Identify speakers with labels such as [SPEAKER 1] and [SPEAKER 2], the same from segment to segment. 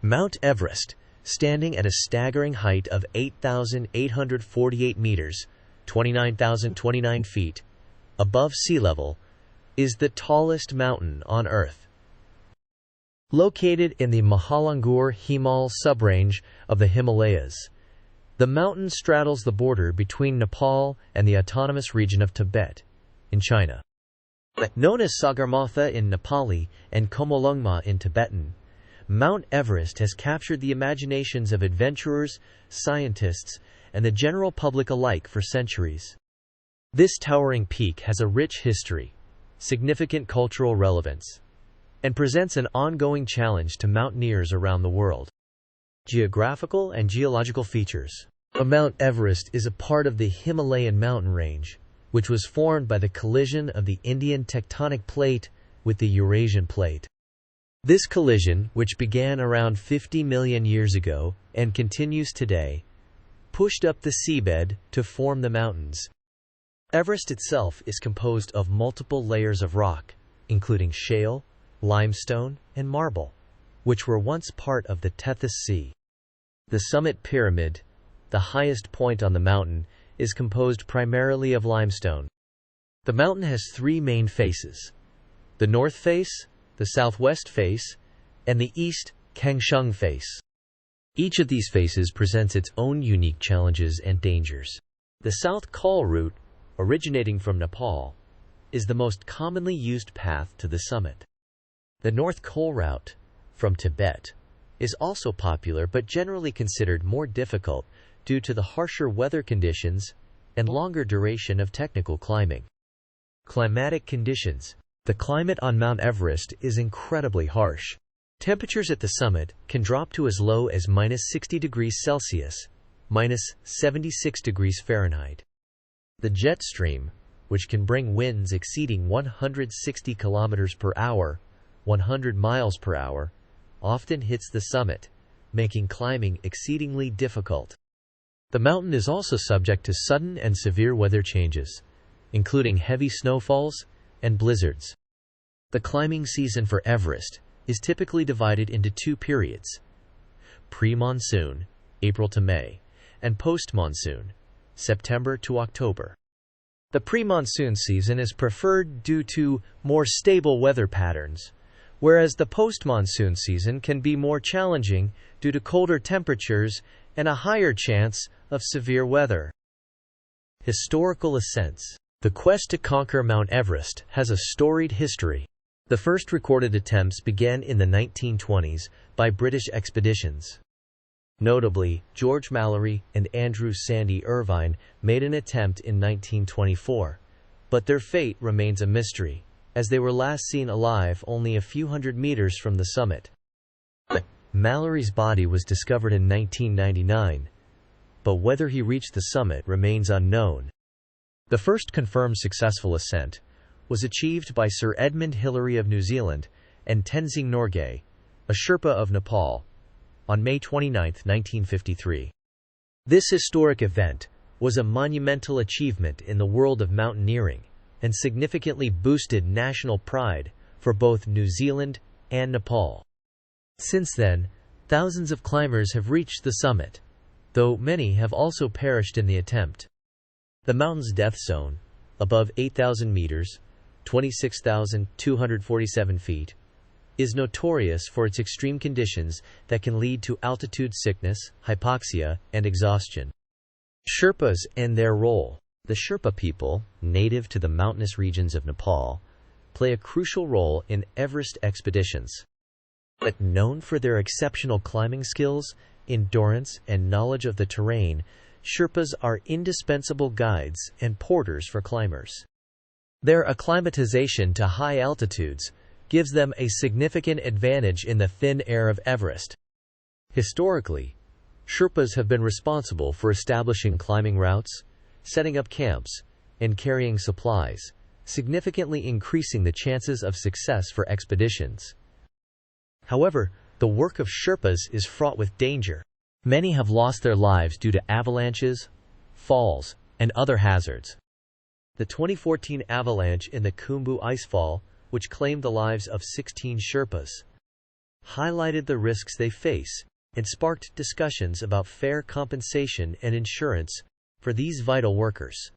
[SPEAKER 1] Mount Everest, standing at a staggering height of 8,848 meters, 29,029 feet, above sea level, is the tallest mountain on Earth. Located in the Mahalangur-Himal subrange of the Himalayas, the mountain straddles the border between Nepal and the autonomous region of Tibet, in China. Known as Sagarmatha in Nepali and Komolungma in Tibetan, Mount Everest has captured the imaginations of adventurers, scientists, and the general public alike for centuries. This towering peak has a rich history, significant cultural relevance, and presents an ongoing challenge to mountaineers around the world. Geographical and geological features. Mount Everest is a part of the Himalayan mountain range, which was formed by the collision of the Indian tectonic plate with the Eurasian plate. This collision, which began around 50 million years ago and continues today, pushed up the seabed to form the mountains. Everest itself is composed of multiple layers of rock, including shale, limestone, and marble, which were once part of the Tethys Sea. The summit pyramid, the highest point on the mountain, is composed primarily of limestone. The mountain has three main faces: the north face, the southwest face, and the east, Kangshung face. Each of these faces presents its own unique challenges and dangers. The South Col route, originating from Nepal, is the most commonly used path to the summit. The North Col route, from Tibet, is also popular but generally considered more difficult due to the harsher weather conditions and longer duration of technical climbing. Climatic conditions. The climate on Mount Everest is incredibly harsh. Temperatures at the summit can drop to as low as -60 degrees Celsius, -76 degrees Fahrenheit. The jet stream, which can bring winds exceeding 160 kilometers per hour, 100 miles per hour, often hits the summit, making climbing exceedingly difficult. The mountain is also subject to sudden and severe weather changes, including heavy snowfalls and blizzards. The climbing season for Everest is typically divided into two periods: pre-monsoon, April to May, and post-monsoon, September to October. The pre-monsoon season is preferred due to more stable weather patterns, whereas the post-monsoon season can be more challenging due to colder temperatures and a higher chance of severe weather. Historical ascents. The quest to conquer Mount Everest has a storied history. The first recorded attempts began in the 1920s by British expeditions. Notably, George Mallory and Andrew Sandy Irvine made an attempt in 1924, but their fate remains a mystery, as they were last seen alive only a few hundred meters from the summit. Mallory's body was discovered in 1999, but whether he reached the summit remains unknown. The first confirmed successful ascent was achieved by Sir Edmund Hillary of New Zealand and Tenzing Norgay, a Sherpa of Nepal, on May 29, 1953. This historic event was a monumental achievement in the world of mountaineering and significantly boosted national pride for both New Zealand and Nepal. Since then, thousands of climbers have reached the summit, though many have also perished in the attempt. The mountain's death zone, above 8,000 meters, 26,247 feet, is notorious for its extreme conditions that can lead to altitude sickness, hypoxia, and exhaustion. Sherpas and their role. The Sherpa people, native to the mountainous regions of Nepal, play a crucial role in Everest expeditions. Known for their exceptional climbing skills, endurance, and knowledge of the terrain, Sherpas are indispensable guides and porters for climbers. Their acclimatization to high altitudes gives them a significant advantage in the thin air of Everest. Historically, Sherpas have been responsible for establishing climbing routes, setting up camps, and carrying supplies, significantly increasing the chances of success for expeditions. However, the work of Sherpas is fraught with danger. Many have lost their lives due to avalanches, falls, and other hazards. The 2014 avalanche in the Khumbu Icefall, which claimed the lives of 16 Sherpas, highlighted the risks they face, and sparked discussions about fair compensation and insurance for these vital workers.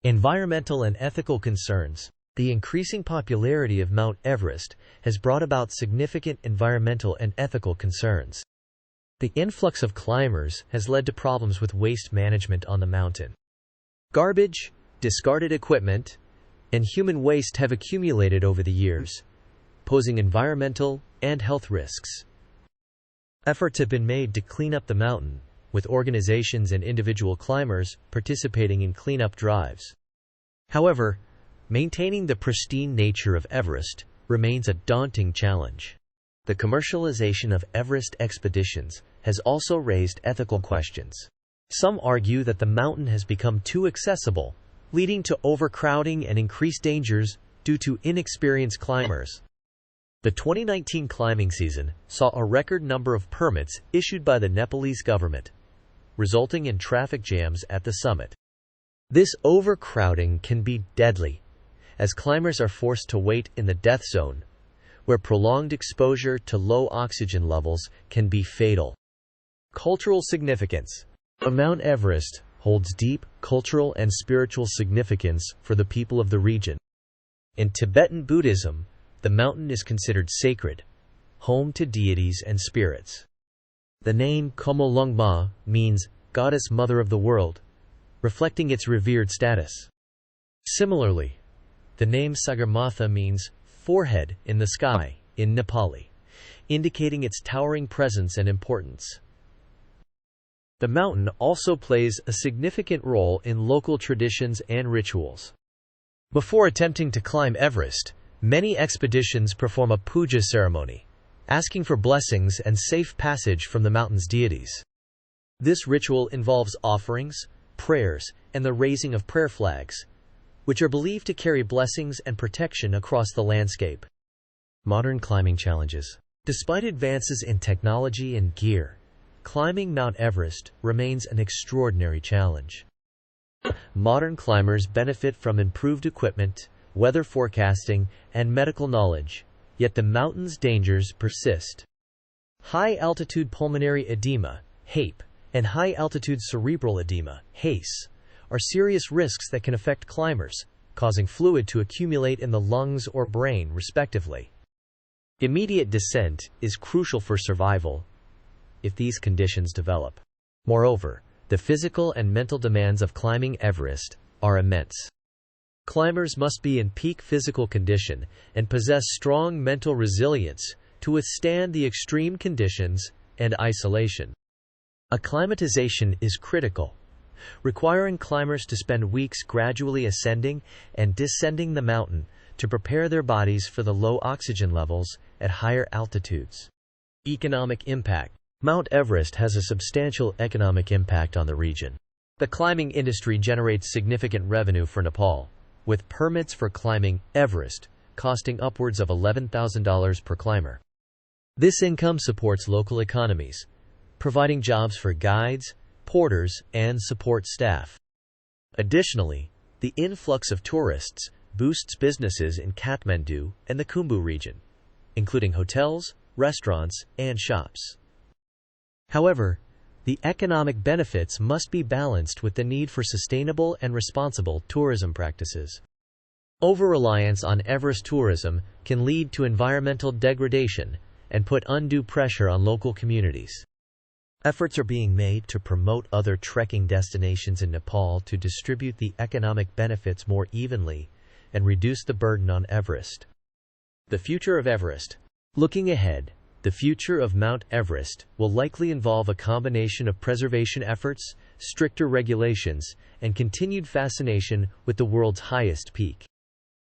[SPEAKER 1] Environmental and ethical concerns. The increasing popularity of Mount Everest has brought about significant environmental and ethical concerns. The influx of climbers has led to problems with waste management on the mountain. Garbage, discarded equipment, and human waste have accumulated over the years, posing environmental and health risks. Efforts have been made to clean up the mountain, with organizations and individual climbers participating in cleanup drives. However, maintaining the pristine nature of Everest remains a daunting challenge. The commercialization of Everest expeditions has also raised ethical questions. Some argue that the mountain has become too accessible, leading to overcrowding and increased dangers due to inexperienced climbers. The 2019 climbing season saw a record number of permits issued by the Nepalese government, resulting in traffic jams at the summit. This overcrowding can be deadly, as climbers are forced to wait in the death zone, where prolonged exposure to low oxygen levels can be fatal. Cultural significance. Mount Everest holds deep cultural and spiritual significance for the people of the region. In Tibetan Buddhism, the mountain is considered sacred, home to deities and spirits. The name Komolungma means Goddess Mother of the World, reflecting its revered status. Similarly, the name Sagarmatha means forehead in the sky in Nepali, indicating its towering presence and importance. The mountain also plays a significant role in local traditions and rituals. Before attempting to climb Everest, many expeditions perform a puja ceremony, asking for blessings and safe passage from the mountain's deities. This ritual involves offerings, prayers, and the raising of prayer flags, which are believed to carry blessings and protection across the landscape. Modern climbing challenges. Despite advances in technology and gear, climbing Mount Everest remains an extraordinary challenge. Modern climbers benefit from improved equipment, weather forecasting, and medical knowledge, yet the mountain's dangers persist. High-altitude pulmonary edema, HAPE, and high-altitude cerebral edema, HACE, are serious risks that can affect climbers, causing fluid to accumulate in the lungs or brain, respectively. Immediate descent is crucial for survival if these conditions develop. Moreover, the physical and mental demands of climbing Everest are immense. Climbers must be in peak physical condition and possess strong mental resilience to withstand the extreme conditions and isolation. Acclimatization is critical, requiring climbers to spend weeks gradually ascending and descending the mountain to prepare their bodies for the low oxygen levels at higher altitudes. Economic impact. Mount Everest has a substantial economic impact on the region. The climbing industry generates significant revenue for Nepal, with permits for climbing Everest costing upwards of $11,000 per climber. This income supports local economies, providing jobs for guides, porters, and support staff. Additionally, the influx of tourists boosts businesses in Kathmandu and the Khumbu region, including hotels, restaurants, and shops. However, the economic benefits must be balanced with the need for sustainable and responsible tourism practices. Over-reliance on Everest tourism can lead to environmental degradation and put undue pressure on local communities. Efforts are being made to promote other trekking destinations in Nepal to distribute the economic benefits more evenly and reduce the burden on Everest. The future of Everest. Looking ahead, the future of Mount Everest will likely involve a combination of preservation efforts, stricter regulations, and continued fascination with the world's highest peak.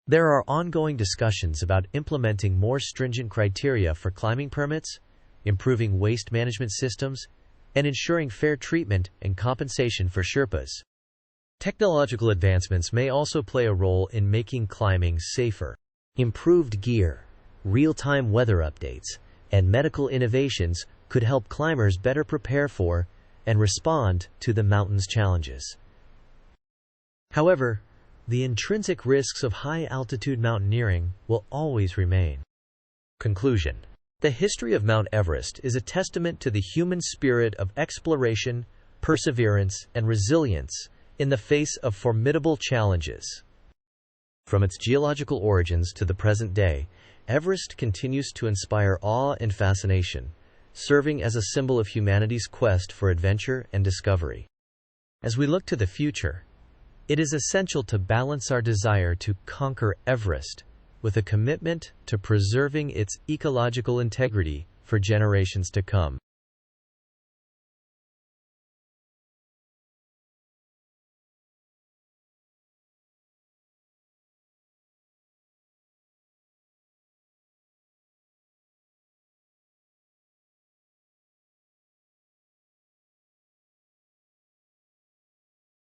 [SPEAKER 1] There are ongoing discussions about implementing more stringent criteria for climbing permits, improving waste management systems, and ensuring fair treatment and compensation for Sherpas. Technological advancements may also play a role in making climbing safer. Improved gear, real-time weather updates, and medical innovations could help climbers better prepare for and respond to the mountain's challenges. However, the intrinsic risks of high-altitude mountaineering will always remain. Conclusion. The history of Mount Everest is a testament to the human spirit of exploration, perseverance, and resilience in the face of formidable challenges. From its geological origins to the present day, Everest continues to inspire awe and fascination, serving as a symbol of humanity's quest for adventure and discovery. As we look to the future, it is essential to balance our desire to conquer Everest with a commitment to preserving its ecological integrity for generations to come.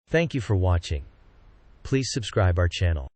[SPEAKER 1] Thank you for watching. Please subscribe our channel.